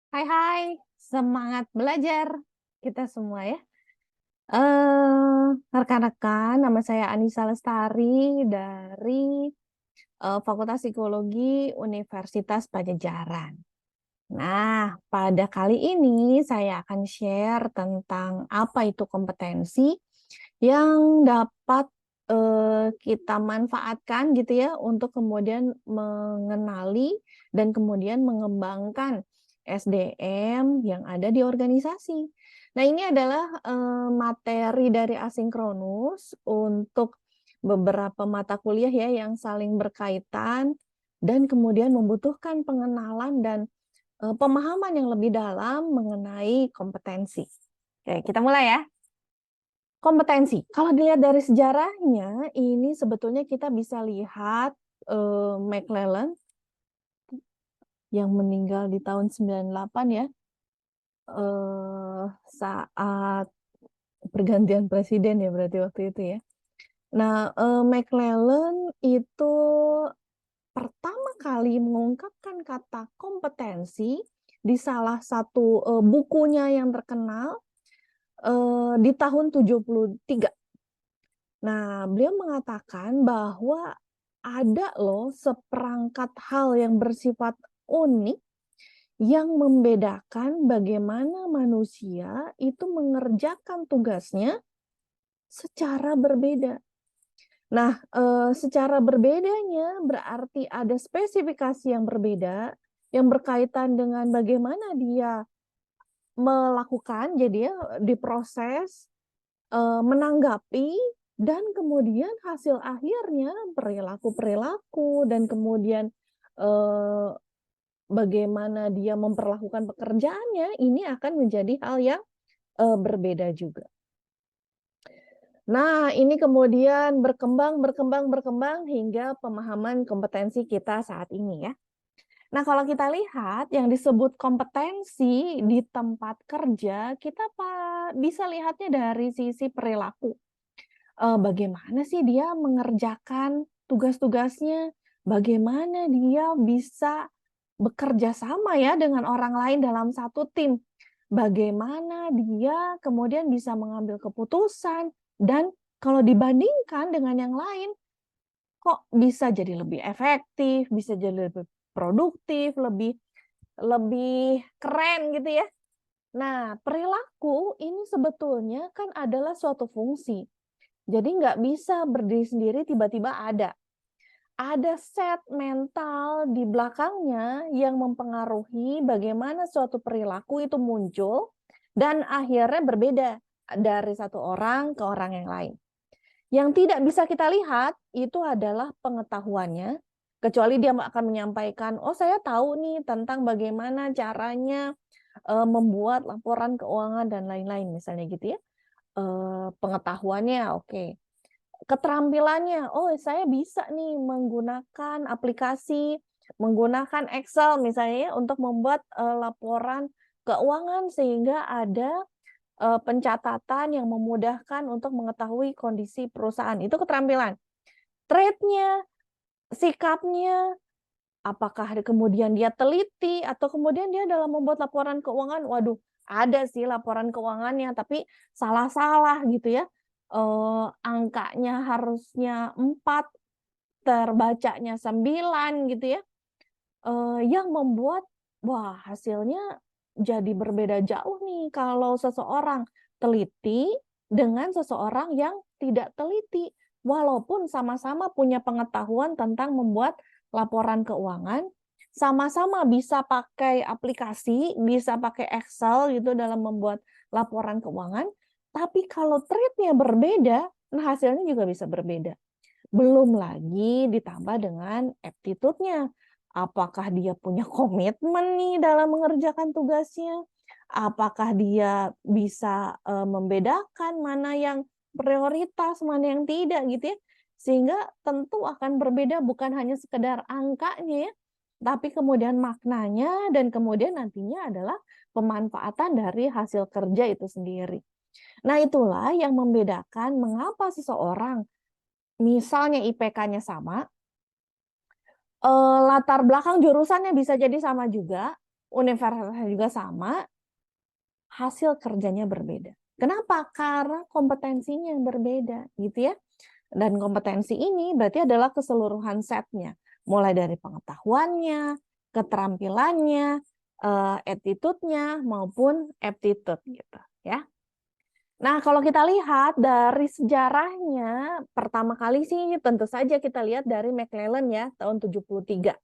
Hai hai, semangat belajar kita semua ya. Rekan-rekan, nama saya Anissa Lestari dari Fakultas Psikologi Universitas Pajajaran. Nah, pada kali ini saya akan share tentang apa itu kompetensi yang dapat kita manfaatkan gitu ya untuk kemudian mengenali dan kemudian mengembangkan SDM yang ada di organisasi. Nah, ini adalah materi dari asinkronus untuk beberapa mata kuliah ya yang saling berkaitan dan kemudian membutuhkan pengenalan dan pemahaman yang lebih dalam mengenai kompetensi. Oke, kita mulai ya. Kompetensi. Kalau dilihat dari sejarahnya, ini sebetulnya kita bisa lihat McClellan yang meninggal di tahun 98 ya, saat pergantian presiden ya berarti waktu itu ya. Nah, McClellan itu pertama kali mengungkapkan kata kompetensi di salah satu bukunya yang terkenal di tahun 73. Nah, beliau mengatakan bahwa ada loh seperangkat hal yang bersifat unik yang membedakan bagaimana manusia itu mengerjakan tugasnya secara berbeda. Nah, secara berbedanya berarti ada spesifikasi yang berbeda yang berkaitan dengan bagaimana dia melakukan, jadi ya diproses, menanggapi, dan kemudian hasil akhirnya perilaku-perilaku dan kemudian eh, bagaimana dia memperlakukan pekerjaannya ini akan menjadi hal yang berbeda juga. Nah, ini kemudian berkembang hingga pemahaman kompetensi kita saat ini ya. Nah, kalau kita lihat yang disebut kompetensi di tempat kerja, kita bisa lihatnya dari sisi perilaku. Bagaimana sih dia mengerjakan tugas-tugasnya, bagaimana dia bisa bekerja sama ya dengan orang lain dalam satu tim, bagaimana dia kemudian bisa mengambil keputusan, dan kalau dibandingkan dengan yang lain, kok bisa jadi lebih efektif, bisa jadi lebih produktif, lebih lebih keren gitu ya. Nah, perilaku ini sebetulnya kan adalah suatu fungsi. Jadi nggak bisa berdiri sendiri tiba-tiba ada. Ada set mental di belakangnya yang mempengaruhi bagaimana suatu perilaku itu muncul dan akhirnya berbeda dari satu orang ke orang yang lain. Yang tidak bisa kita lihat itu adalah pengetahuannya, kecuali dia akan menyampaikan, oh saya tahu nih tentang bagaimana caranya membuat laporan keuangan dan lain-lain misalnya gitu ya. Pengetahuannya oke. Keterampilannya, oh saya bisa nih menggunakan aplikasi, menggunakan Excel misalnya ya, untuk membuat laporan keuangan sehingga ada pencatatan yang memudahkan untuk mengetahui kondisi perusahaan. Itu keterampilan. Trade-nya, sikapnya, apakah kemudian dia teliti atau kemudian dia dalam membuat laporan keuangan, waduh, ada sih laporan keuangannya tapi salah-salah gitu ya. Angkanya harusnya 4, terbacanya 9 gitu ya. Yang membuat wah hasilnya jadi berbeda jauh nih kalau seseorang teliti dengan seseorang yang tidak teliti. Walaupun sama-sama punya pengetahuan tentang membuat laporan keuangan, sama-sama bisa pakai aplikasi, bisa pakai Excel gitu dalam membuat laporan keuangan, tapi kalau trade-nya berbeda, nah hasilnya juga bisa berbeda. Belum lagi ditambah dengan aptitude-nya. Apakah dia punya komitmen nih dalam mengerjakan tugasnya? Apakah dia bisa membedakan mana yang prioritas, mana yang tidak gitu ya. Sehingga tentu akan berbeda bukan hanya sekedar angkanya ya, tapi kemudian maknanya dan kemudian nantinya adalah pemanfaatan dari hasil kerja itu sendiri. Nah, itulah yang membedakan mengapa seseorang misalnya IPK-nya sama, latar belakang jurusannya bisa jadi sama juga, universitasnya juga sama, hasil kerjanya berbeda. Kenapa? Karena kompetensinya yang berbeda, gitu ya. Dan kompetensi ini berarti adalah keseluruhan setnya, mulai dari pengetahuannya, keterampilannya, attitude-nya maupun aptitude gitu ya. Nah, kalau kita lihat dari sejarahnya, pertama kali sih tentu saja kita lihat dari McClellan ya, tahun 73.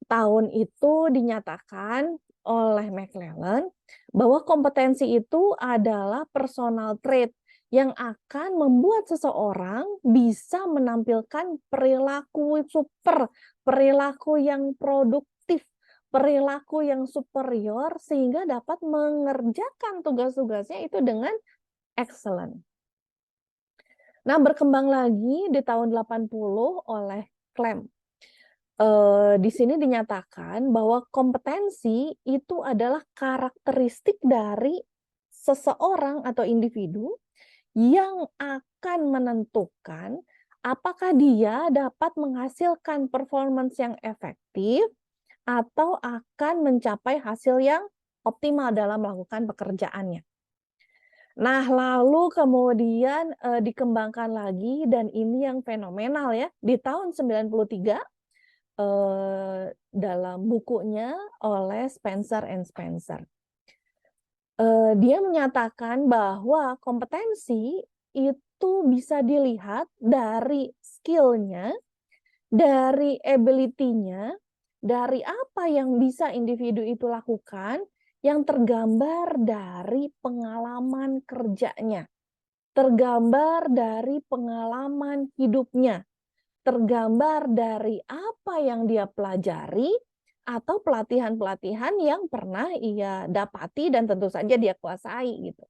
Tahun itu dinyatakan oleh McClellan bahwa kompetensi itu adalah personal trait yang akan membuat seseorang bisa menampilkan perilaku super, perilaku yang produktif, perilaku yang superior sehingga dapat mengerjakan tugas-tugasnya itu dengan excellent. Nah, berkembang lagi di tahun 80 oleh Clem. Di sini dinyatakan bahwa kompetensi itu adalah karakteristik dari seseorang atau individu yang akan menentukan apakah dia dapat menghasilkan performance yang efektif atau akan mencapai hasil yang optimal dalam melakukan pekerjaannya. Nah, lalu kemudian dikembangkan lagi dan ini yang fenomenal ya, di tahun 93 dalam bukunya oleh Spencer and Spencer. Dia menyatakan bahwa kompetensi itu bisa dilihat dari skill-nya, dari ability-nya, dari apa yang bisa individu itu lakukan, yang tergambar dari pengalaman kerjanya, tergambar dari pengalaman hidupnya, tergambar dari apa yang dia pelajari atau pelatihan-pelatihan yang pernah ia dapati dan tentu saja dia kuasai gitu.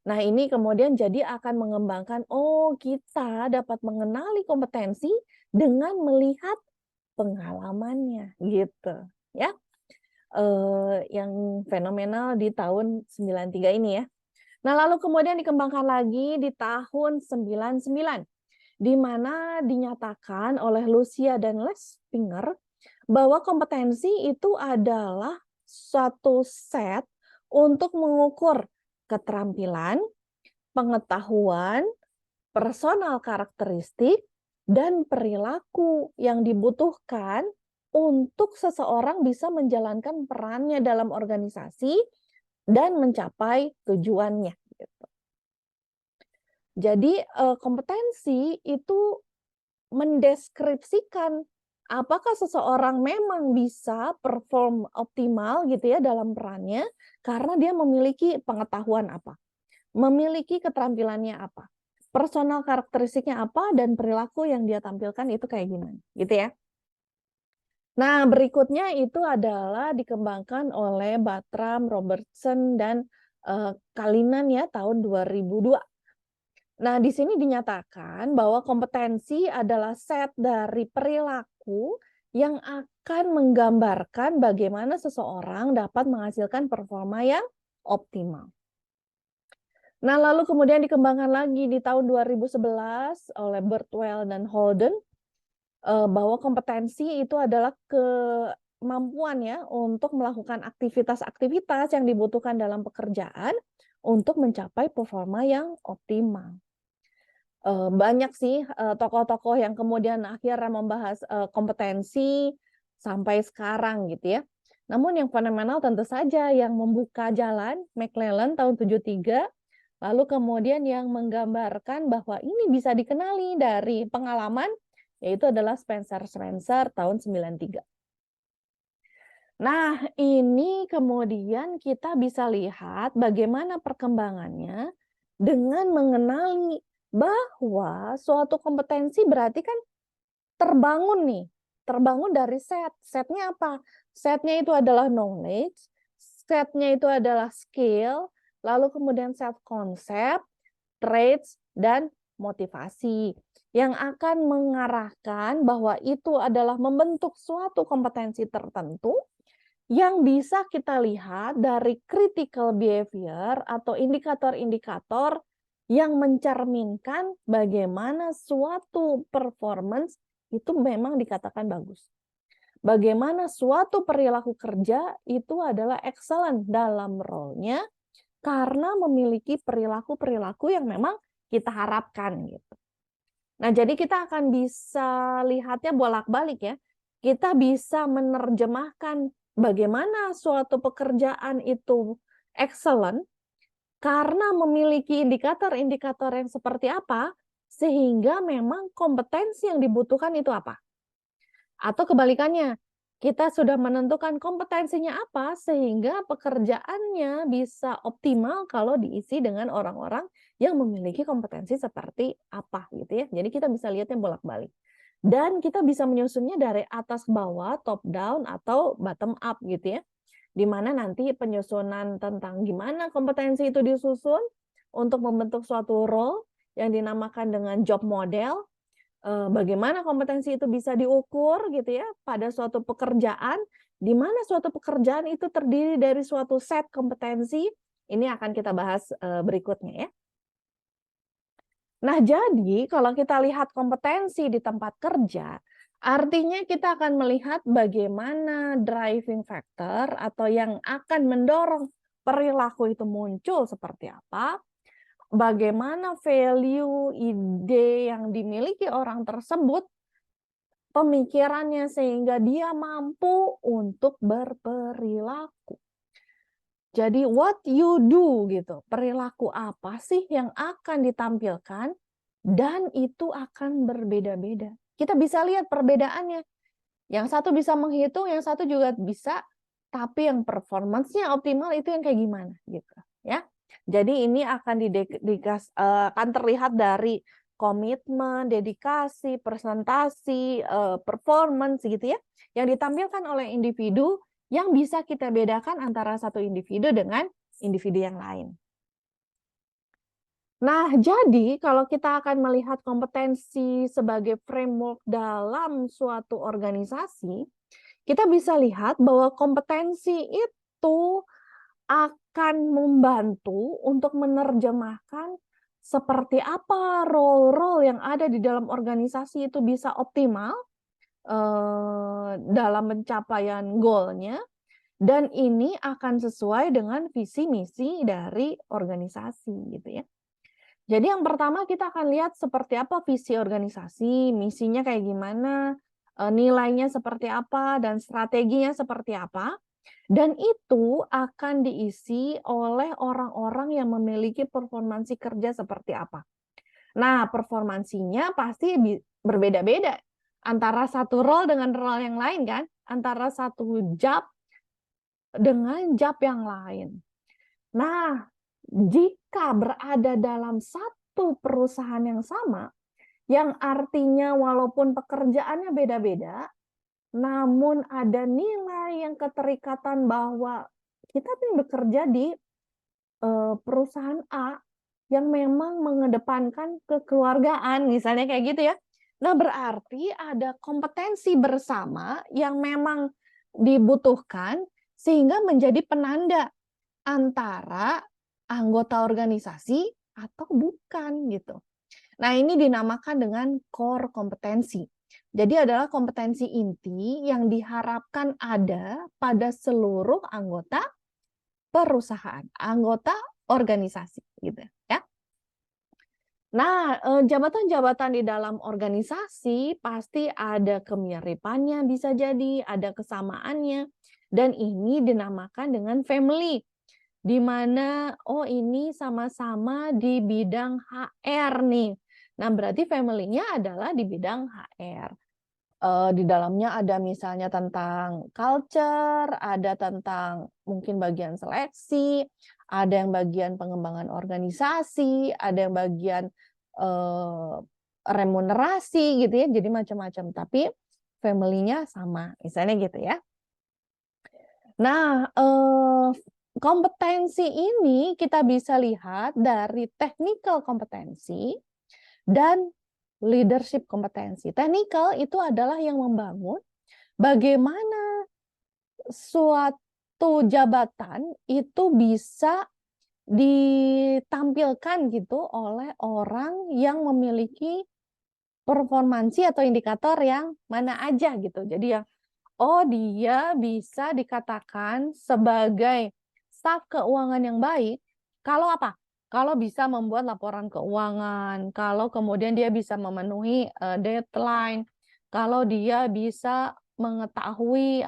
Nah, ini kemudian jadi akan mengembangkan, oh kita dapat mengenali kompetensi dengan melihat pengalamannya gitu ya. Yang fenomenal di tahun 93 ini ya. Nah, lalu kemudian dikembangkan lagi di tahun 99 di mana dinyatakan oleh Lucia dan Les Springer bahwa kompetensi itu adalah suatu set untuk mengukur keterampilan, pengetahuan, personal karakteristik, dan perilaku yang dibutuhkan untuk seseorang bisa menjalankan perannya dalam organisasi dan mencapai tujuannya. Gitu. Jadi kompetensi itu mendeskripsikan apakah seseorang memang bisa perform optimal gitu ya dalam perannya karena dia memiliki pengetahuan apa, memiliki keterampilannya apa, personal karakteristiknya apa, dan perilaku yang dia tampilkan itu kayak gimana, gitu ya. Nah, berikutnya itu adalah dikembangkan oleh Bartram, Robertson, dan Kalinan ya tahun 2002. Nah, di sini dinyatakan bahwa kompetensi adalah set dari perilaku yang akan menggambarkan bagaimana seseorang dapat menghasilkan performa yang optimal. Nah, lalu kemudian dikembangkan lagi di tahun 2011 oleh Birtwell dan Holden bahwa kompetensi itu adalah kemampuan ya untuk melakukan aktivitas-aktivitas yang dibutuhkan dalam pekerjaan untuk mencapai performa yang optimal. Banyak sih tokoh-tokoh yang kemudian akhirnya membahas kompetensi sampai sekarang gitu ya. Namun yang fenomenal tentu saja yang membuka jalan McClellan tahun 73, lalu kemudian yang menggambarkan bahwa ini bisa dikenali dari pengalaman, yaitu adalah Spencer tahun 93. Nah, ini kemudian kita bisa lihat bagaimana perkembangannya dengan mengenali bahwa suatu kompetensi berarti kan terbangun nih, terbangun dari set. Setnya apa? Setnya itu adalah knowledge, setnya itu adalah skill, lalu kemudian self-concept, traits, dan motivasi yang akan mengarahkan bahwa itu adalah membentuk suatu kompetensi tertentu yang bisa kita lihat dari critical behavior atau indikator-indikator yang mencerminkan bagaimana suatu performance itu memang dikatakan bagus. bagaimana suatu perilaku kerja itu adalah excellent dalam role-nya karena memiliki perilaku-perilaku yang memang kita harapkan gitu. Nah, jadi kita akan bisa lihatnya bolak-balik ya. Kita bisa menerjemahkan bagaimana suatu pekerjaan itu excellent karena memiliki indikator-indikator yang seperti apa, sehingga memang kompetensi yang dibutuhkan itu apa. Atau kebalikannya, kita sudah menentukan kompetensinya apa, sehingga pekerjaannya bisa optimal kalau diisi dengan orang-orang yang memiliki kompetensi seperti apa gitu ya. Jadi kita bisa lihatnya bolak-balik. Dan kita bisa menyusunnya dari atas ke bawah, top down atau bottom up gitu ya. Di mana nanti penyusunan tentang gimana kompetensi itu disusun untuk membentuk suatu role yang dinamakan dengan job model, bagaimana kompetensi itu bisa diukur gitu ya pada suatu pekerjaan, di mana suatu pekerjaan itu terdiri dari suatu set kompetensi, ini akan kita bahas berikutnya ya. Nah, jadi kalau kita lihat kompetensi di tempat kerja, artinya kita akan melihat bagaimana driving factor atau yang akan mendorong perilaku itu muncul seperti apa, bagaimana value, ide yang dimiliki orang tersebut, pemikirannya sehingga dia mampu untuk berperilaku. Jadi what you do gitu, perilaku apa sih yang akan ditampilkan dan itu akan berbeda-beda. Kita bisa lihat perbedaannya. Yang satu bisa menghitung, yang satu juga bisa, tapi yang performance-nya optimal itu yang kayak gimana gitu ya. Jadi ini akan terlihat dari komitmen, dedikasi, presentasi, performance gitu ya, yang ditampilkan oleh individu yang bisa kita bedakan antara satu individu dengan individu yang lain. Nah, jadi kalau kita akan melihat kompetensi sebagai framework dalam suatu organisasi, kita bisa lihat bahwa kompetensi itu akan membantu untuk menerjemahkan seperti apa role-role yang ada di dalam organisasi itu bisa optimal dalam pencapaian goal-nya, dan ini akan sesuai dengan visi misi dari organisasi gitu ya. Jadi yang pertama kita akan lihat seperti apa visi organisasi, misinya kayak gimana, nilainya seperti apa, dan strateginya seperti apa. Dan itu akan diisi oleh orang-orang yang memiliki performansi kerja seperti apa. Nah, performansinya pasti berbeda-beda antara satu role dengan role yang lain kan, antara satu job dengan job yang lain. Nah, jika berada dalam satu perusahaan yang sama, yang artinya walaupun pekerjaannya beda-beda, namun ada nilai yang keterikatan bahwa kita tuh bekerja di perusahaan A yang memang mengedepankan kekeluargaan, misalnya kayak gitu ya. Nah, berarti ada kompetensi bersama yang memang dibutuhkan sehingga menjadi penanda antara anggota organisasi atau bukan gitu. Nah, ini dinamakan dengan core kompetensi. Jadi adalah kompetensi inti yang diharapkan ada pada seluruh anggota perusahaan, anggota organisasi gitu ya. Nah, jabatan-jabatan di dalam organisasi pasti ada kemiripannya, bisa jadi ada kesamaannya, dan ini dinamakan dengan family, di mana oh ini sama-sama di bidang HR nih. Nah, berarti family-nya adalah di bidang HR. Di dalamnya ada misalnya tentang culture, ada tentang mungkin bagian seleksi, ada yang bagian pengembangan organisasi, ada yang bagian remunerasi gitu ya, jadi macam-macam. Tapi family-nya sama, misalnya gitu ya. Nah, kompetensi ini kita bisa lihat dari technical kompetensi dan leadership kompetensi. Technical itu adalah yang membangun bagaimana suatu jabatan itu bisa ditampilkan gitu oleh orang yang memiliki performansi atau indikator yang mana aja gitu. Jadi yang Oh, dia bisa dikatakan sebagai staf keuangan yang baik kalau apa? Kalau bisa membuat laporan keuangan, kalau kemudian dia bisa memenuhi deadline, kalau dia bisa mengetahui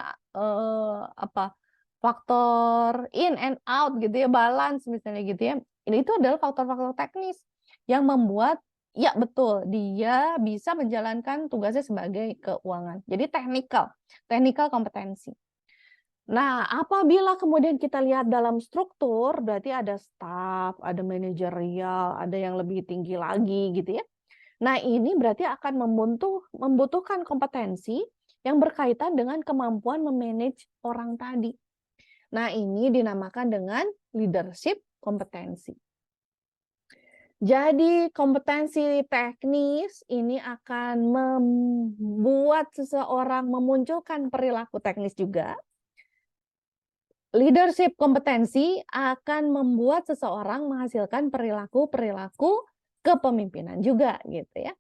apa faktor in and out gitu ya, balance misalnya gitu ya. Ini itu adalah faktor-faktor teknis yang membuat ya betul, dia bisa menjalankan tugasnya sebagai keuangan. Jadi technical kompetensi. Nah, apabila kemudian kita lihat dalam struktur, berarti ada staff, ada manajerial, ada yang lebih tinggi lagi gitu ya. Nah, ini berarti akan membutuhkan kompetensi yang berkaitan dengan kemampuan memanage orang tadi. Nah, ini dinamakan dengan leadership kompetensi. Jadi kompetensi teknis ini akan membuat seseorang memunculkan perilaku teknis juga. Leadership kompetensi akan membuat seseorang menghasilkan perilaku-perilaku kepemimpinan juga gitu ya.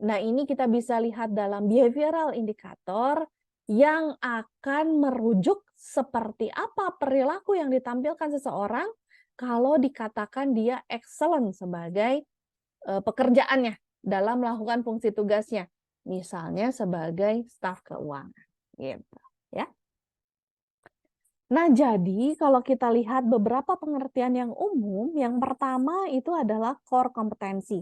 Nah, ini kita bisa lihat dalam behavioral indikator yang akan merujuk seperti apa perilaku yang ditampilkan seseorang kalau dikatakan dia excellent sebagai pekerjaannya dalam melakukan fungsi tugasnya. Misalnya sebagai staf keuangan gitu ya. Nah, jadi kalau kita lihat beberapa pengertian yang umum, yang pertama itu adalah core kompetensi.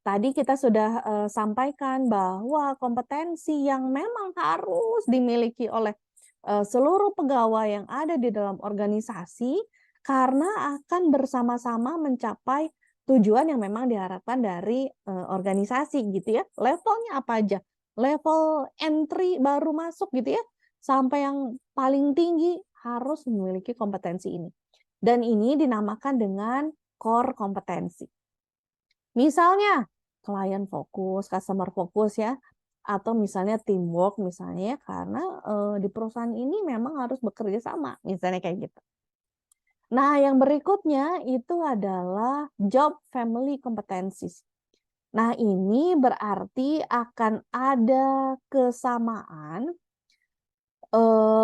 Tadi kita sudah sampaikan bahwa kompetensi yang memang harus dimiliki oleh seluruh pegawai yang ada di dalam organisasi karena akan bersama-sama mencapai tujuan yang memang diharapkan dari organisasi gitu ya. Levelnya apa aja? Level entry baru masuk gitu ya, sampai yang paling tinggi harus memiliki kompetensi ini. Dan ini dinamakan dengan core kompetensi. Misalnya, klien fokus, customer fokus ya, atau misalnya teamwork misalnya ya, karena di perusahaan ini memang harus bekerja sama, misalnya kayak gitu. Nah, yang berikutnya itu adalah job family competencies. Nah, ini berarti akan ada kesamaan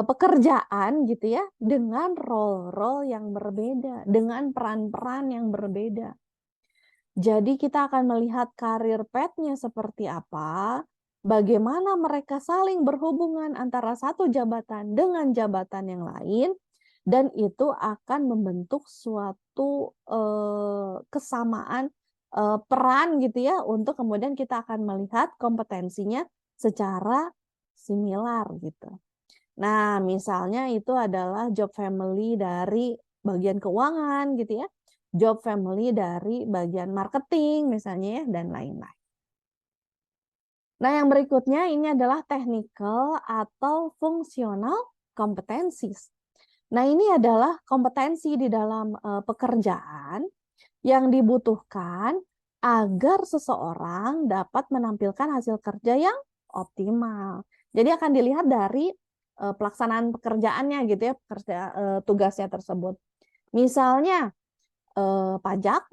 pekerjaan gitu ya, dengan role-role yang berbeda, dengan peran-peran yang berbeda. Jadi kita akan melihat karir path-nya seperti apa, bagaimana mereka saling berhubungan antara satu jabatan dengan jabatan yang lain, dan itu akan membentuk suatu kesamaan peran gitu ya, untuk kemudian kita akan melihat kompetensinya secara similar gitu. Nah, misalnya itu adalah job family dari bagian keuangan gitu ya, job family dari bagian marketing misalnya ya, dan lain-lain. Nah, yang berikutnya ini adalah technical atau functional competencies. Nah, ini adalah kompetensi di dalam pekerjaan yang dibutuhkan agar seseorang dapat menampilkan hasil kerja yang optimal. Jadi akan dilihat dari pelaksanaan pekerjaannya gitu ya, tugasnya tersebut. Misalnya pajak,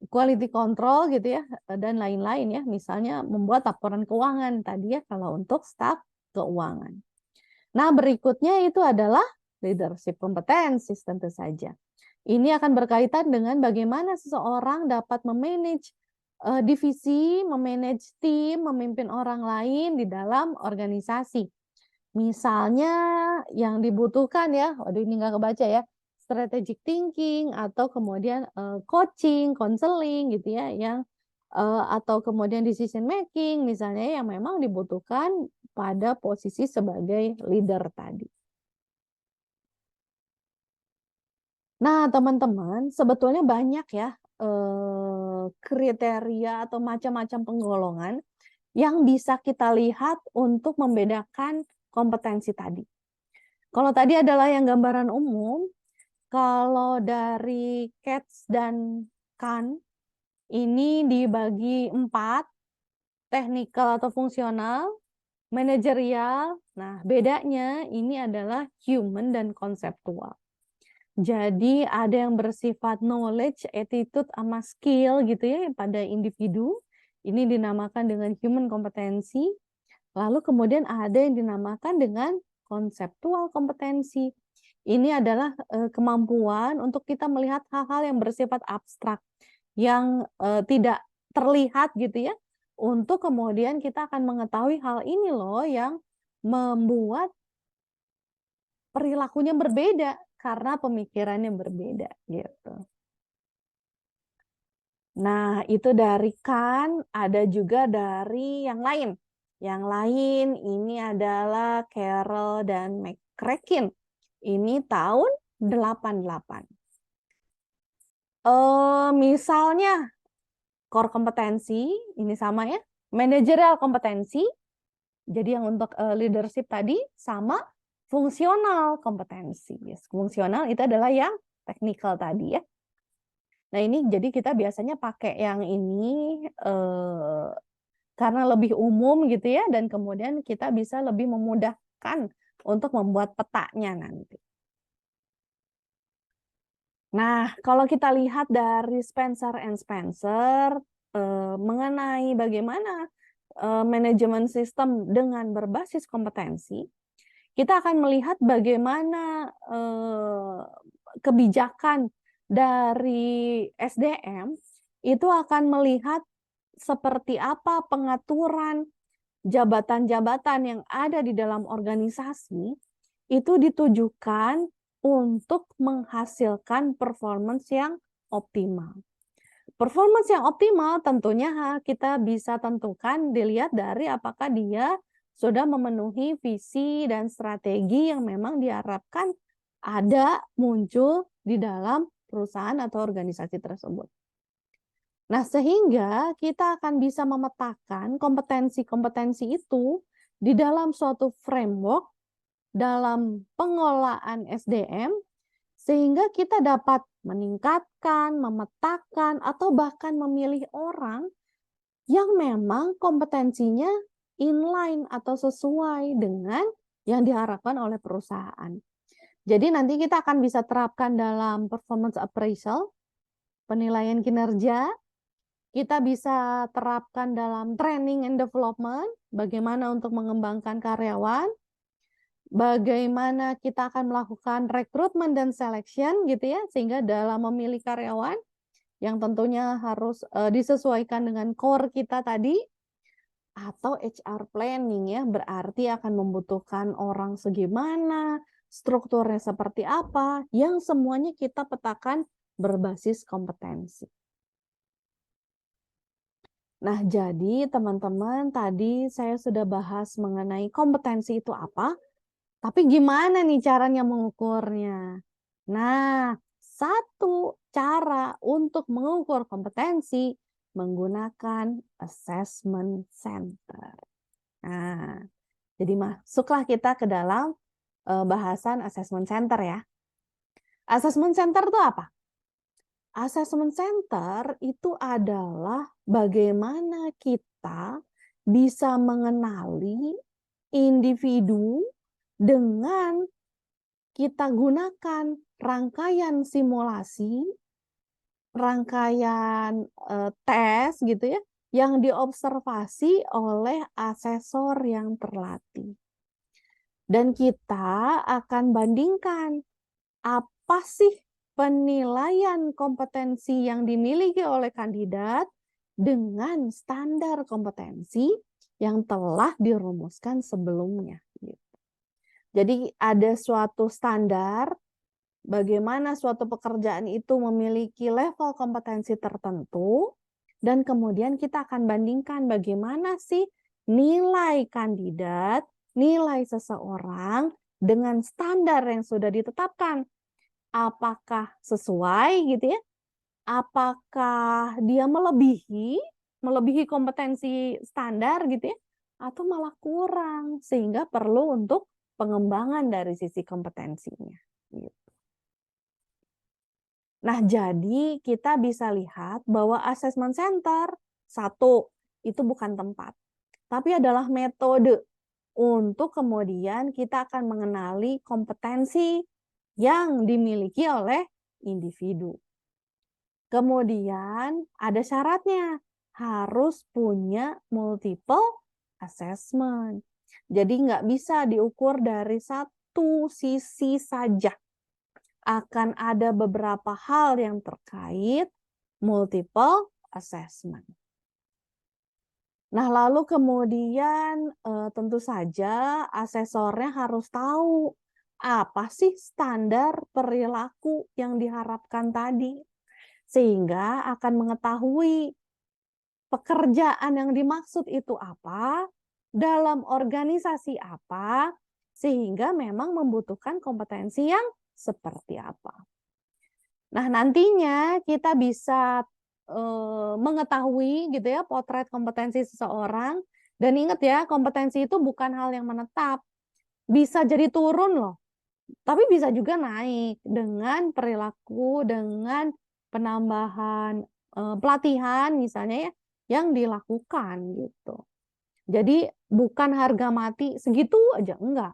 quality control gitu ya, dan lain-lain ya. Misalnya membuat laporan keuangan tadi ya kalau untuk staf keuangan. Nah, berikutnya itu adalah leadership competencies tentu saja. Ini akan berkaitan dengan bagaimana seseorang dapat memanage divisi, memanage tim, memimpin orang lain di dalam organisasi. Misalnya yang dibutuhkan ya, waduh ini nggak kebaca ya, strategic thinking atau kemudian coaching, counseling gitu ya, yang atau kemudian decision making misalnya yang memang dibutuhkan pada posisi sebagai leader tadi. Nah, teman-teman, sebetulnya banyak ya kriteria atau macam-macam penggolongan yang bisa kita lihat untuk membedakan kompetensi tadi. Kalau tadi adalah yang gambaran umum, kalau dari Katz dan Kahn, ini dibagi 4, teknikal atau fungsional, manajerial. Nah, bedanya ini adalah human dan konseptual. Jadi ada yang bersifat knowledge, attitude, sama skill gitu ya pada individu. Ini dinamakan dengan human kompetensi. Lalu kemudian ada yang dinamakan dengan konseptual kompetensi. Ini adalah kemampuan untuk kita melihat hal-hal yang bersifat abstrak, yang tidak terlihat gitu ya, untuk kemudian kita akan mengetahui hal ini loh yang membuat perilakunya berbeda karena pemikirannya berbeda gitu. Nah, itu dari Kant, ada juga dari yang lain. Yang lain ini adalah Carroll dan McCracken. Ini tahun 88. Misalnya core kompetensi, ini sama ya. Managerial kompetensi, jadi yang untuk leadership tadi, sama fungsional kompetensi. Fungsional itu adalah yang technical tadi ya. Nah ini jadi kita biasanya pakai yang ini karena lebih umum gitu ya, dan kemudian kita bisa lebih memudahkan untuk membuat petanya nanti. Nah, kalau kita lihat dari Spencer and Spencer mengenai bagaimana manajemen sistem dengan berbasis kompetensi, kita akan melihat bagaimana kebijakan dari SDM itu akan melihat seperti apa pengaturan jabatan-jabatan yang ada di dalam organisasi itu ditujukan untuk menghasilkan performance yang optimal. Performance yang optimal tentunya kita bisa tentukan dilihat dari apakah dia sudah memenuhi visi dan strategi yang memang diharapkan ada muncul di dalam perusahaan atau organisasi tersebut. Nah, sehingga kita akan bisa memetakan kompetensi-kompetensi itu di dalam suatu framework dalam pengelolaan SDM, sehingga kita dapat meningkatkan, memetakan, atau bahkan memilih orang yang memang kompetensinya inline atau sesuai dengan yang diharapkan oleh perusahaan. Jadi nanti kita akan bisa terapkan dalam performance appraisal, penilaian kinerja, kita bisa terapkan dalam training and development, bagaimana untuk mengembangkan karyawan, bagaimana kita akan melakukan rekrutmen dan selection gitu ya, sehingga dalam memilih karyawan yang tentunya harus disesuaikan dengan core kita tadi, atau HR planning ya, berarti akan membutuhkan orang segimana, strukturnya seperti apa, yang semuanya kita petakan berbasis kompetensi. Nah, jadi teman-teman tadi saya sudah bahas mengenai kompetensi itu apa, tapi gimana nih caranya mengukurnya? Nah, satu cara untuk mengukur kompetensi menggunakan assessment center. Nah, jadi masuklah kita ke dalam bahasan assessment center ya. Assessment center itu apa? Assessment center itu adalah bagaimana kita bisa mengenali individu dengan kita gunakan rangkaian simulasi, rangkaian tes gitu ya, yang diobservasi oleh asesor yang terlatih. Dan kita akan bandingkan apa sih penilaian kompetensi yang dimiliki oleh kandidat dengan standar kompetensi yang telah dirumuskan sebelumnya. Jadi ada suatu standar bagaimana suatu pekerjaan itu memiliki level kompetensi tertentu, dan kemudian kita akan bandingkan bagaimana sih nilai kandidat, nilai seseorang dengan standar yang sudah ditetapkan. Apakah sesuai gitu ya? Apakah dia melebihi kompetensi standar gitu ya? Atau malah kurang sehingga perlu untuk pengembangan dari sisi kompetensinya. Gitu. Nah, jadi kita bisa lihat bahwa assessment center satu itu bukan tempat, tapi adalah metode untuk kemudian kita akan mengenali kompetensi yang dimiliki oleh individu. Kemudian ada syaratnya, harus punya multiple assessment. Jadi nggak bisa diukur dari satu sisi saja. Akan ada beberapa hal yang terkait multiple assessment. Nah, lalu kemudian tentu saja asesornya harus tahu apa sih standar perilaku yang diharapkan tadi, sehingga akan mengetahui pekerjaan yang dimaksud itu apa, dalam organisasi apa, sehingga memang membutuhkan kompetensi yang seperti apa. Nah, nantinya kita bisa mengetahui gitu ya potret kompetensi seseorang, dan ingat ya, kompetensi itu bukan hal yang menetap. Bisa jadi turun loh, tapi bisa juga naik dengan perilaku, dengan penambahan pelatihan misalnya ya yang dilakukan gitu. Jadi bukan harga mati segitu aja, enggak.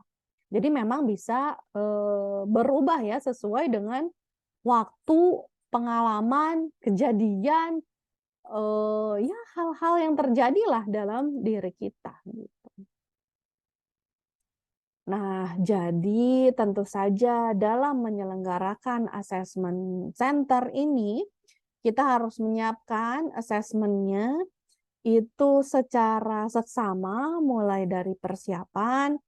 Jadi memang bisa berubah ya sesuai dengan waktu, pengalaman, kejadian, ya hal-hal yang terjadilah dalam diri kita gitu. Nah, jadi tentu saja dalam menyelenggarakan assessment center ini, kita harus menyiapkan assessment-nya itu secara seksama, mulai dari persiapan,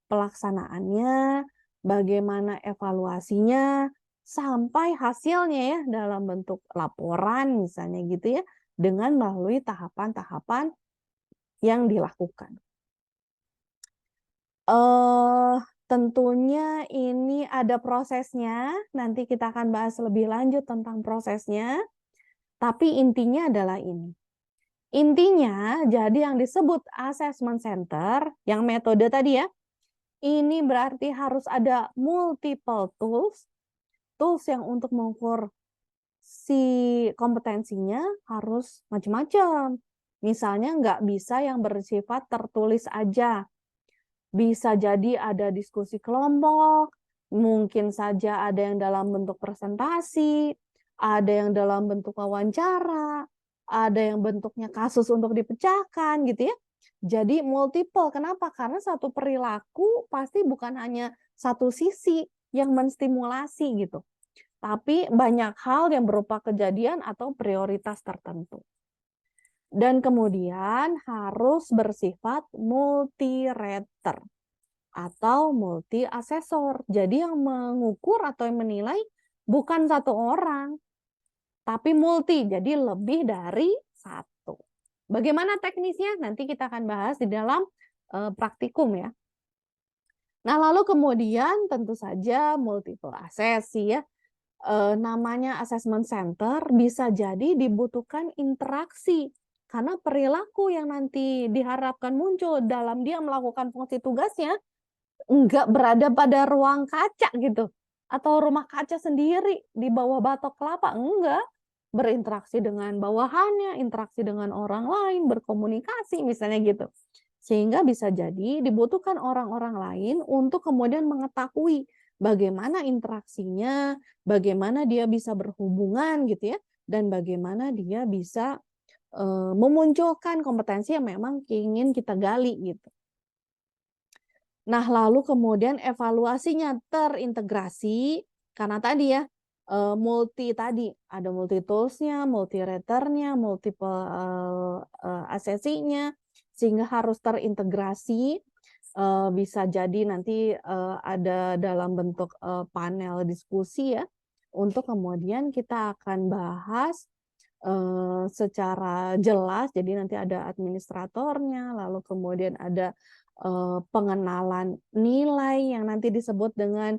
pelaksanaannya, bagaimana evaluasinya, sampai hasilnya ya dalam bentuk laporan misalnya gitu ya, dengan melalui tahapan-tahapan yang dilakukan. Tentunya ini ada prosesnya, nanti kita akan bahas lebih lanjut tentang prosesnya, tapi intinya adalah ini. Intinya, jadi yang disebut assessment center, yang metode tadi ya, ini berarti harus ada multiple tools, tools yang untuk mengukur si kompetensinya harus macam-macam. Misalnya nggak bisa yang bersifat tertulis aja. Bisa jadi ada diskusi kelompok, mungkin saja ada yang dalam bentuk presentasi, ada yang dalam bentuk wawancara, ada yang bentuknya kasus untuk dipecahkan gitu ya. Jadi multiple, kenapa? Karena satu perilaku pasti bukan hanya satu sisi yang menstimulasi gitu, tapi banyak hal yang berupa kejadian atau prioritas tertentu. Dan kemudian harus bersifat multi-rater atau multi-asesor. Jadi yang mengukur atau yang menilai bukan satu orang, tapi multi, jadi lebih dari satu. Bagaimana teknisnya? Nanti kita akan bahas di dalam praktikum ya. Nah, lalu kemudian tentu saja multiple assessee ya. Namanya assessment center bisa jadi dibutuhkan interaksi karena perilaku yang nanti diharapkan muncul dalam dia melakukan fungsi tugasnya enggak berada pada ruang kaca gitu atau rumah kaca sendiri di bawah batok kelapa, enggak. Berinteraksi dengan bawahannya, interaksi dengan orang lain, berkomunikasi misalnya gitu. Sehingga bisa jadi dibutuhkan orang-orang lain untuk kemudian mengetahui bagaimana interaksinya, bagaimana dia bisa berhubungan gitu ya, dan bagaimana dia bisa memunculkan kompetensi yang memang ingin kita gali gitu. Nah, lalu kemudian evaluasinya terintegrasi karena tadi ya multi tadi ada multi tools-nya, multi rater-nya, multiple assessee-nya sehingga harus terintegrasi. Bisa jadi nanti ada dalam bentuk panel diskusi ya untuk kemudian kita akan bahas secara jelas. Jadi nanti ada administratornya, lalu kemudian ada pengenalan nilai yang nanti disebut dengan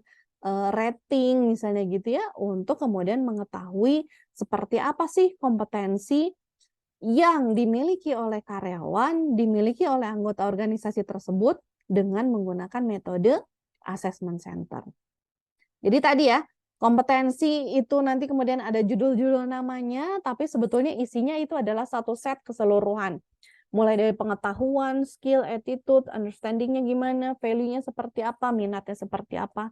rating misalnya gitu ya, untuk kemudian mengetahui seperti apa sih kompetensi yang dimiliki oleh karyawan, dimiliki oleh anggota organisasi tersebut dengan menggunakan metode assessment center. Jadi tadi ya, kompetensi itu nanti kemudian ada judul-judul namanya, tapi sebetulnya isinya itu adalah satu set keseluruhan. Mulai dari pengetahuan, skill, attitude, understanding-nya gimana, value-nya seperti apa, minatnya seperti apa,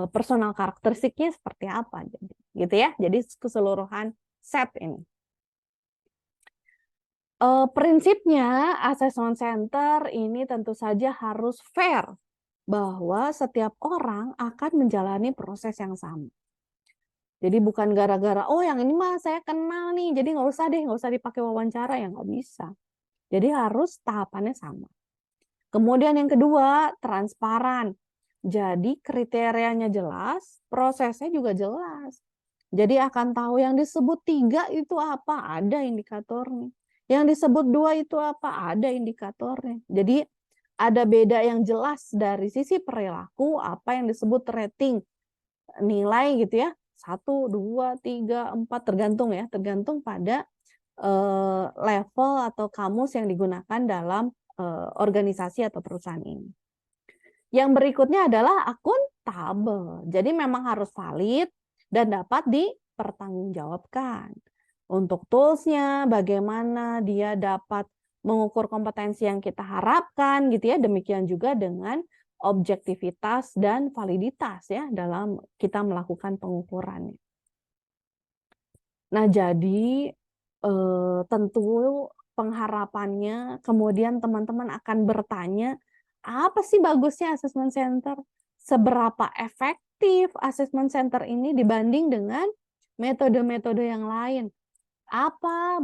personal karakteristiknya seperti apa, gitu ya. Jadi keseluruhan set ini. Prinsipnya assessment center ini tentu saja harus fair, bahwa setiap orang akan menjalani proses yang sama. Jadi bukan gara-gara, oh yang ini mah saya kenal nih, jadi nggak usah deh, nggak usah dipakai wawancara, ya nggak bisa. Jadi harus tahapannya sama. Kemudian yang kedua, transparan. Jadi kriterianya jelas, prosesnya juga jelas. Jadi akan tahu yang disebut 3 itu apa, ada indikatornya. Yang disebut 2 itu apa, ada indikatornya. Jadi ada beda yang jelas dari sisi perilaku, apa yang disebut rating, nilai gitu ya, 1, 2, 3, 4, tergantung ya, tergantung pada level atau kamus yang digunakan dalam organisasi atau perusahaan ini. Yang berikutnya adalah akuntabel. Jadi memang harus valid dan dapat dipertanggungjawabkan. Untuk tools-nya, bagaimana dia dapat mengukur kompetensi yang kita harapkan gitu ya. Demikian juga dengan objektivitas dan validitas ya dalam kita melakukan pengukurannya. Nah, jadi tentu pengharapannya kemudian teman-teman akan bertanya, apa sih bagusnya assessment center? Seberapa efektif assessment center ini dibanding dengan metode-metode yang lain?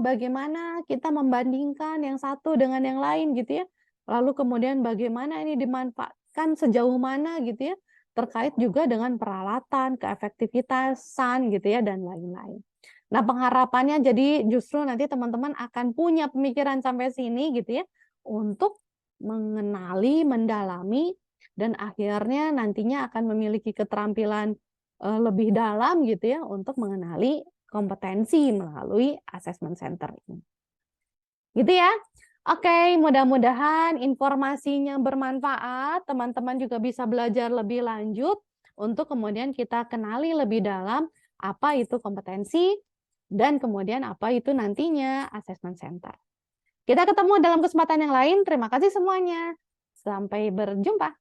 Bagaimana kita membandingkan yang satu dengan yang lain gitu ya. Lalu kemudian bagaimana ini dimanfaatkan sejauh mana gitu ya. Terkait juga dengan peralatan, keefektivitasan gitu ya dan lain-lain. Nah, pengharapannya jadi justru nanti teman-teman akan punya pemikiran sampai sini gitu ya untuk mengenali, mendalami dan akhirnya nantinya akan memiliki keterampilan lebih dalam gitu ya untuk mengenali kompetensi melalui assessment center ini. Gitu ya. Oke, mudah-mudahan informasinya bermanfaat, teman-teman juga bisa belajar lebih lanjut untuk kemudian kita kenali lebih dalam apa itu kompetensi dan kemudian apa itu nantinya assessment center. Kita ketemu dalam kesempatan yang lain. Terima kasih semuanya. Sampai berjumpa.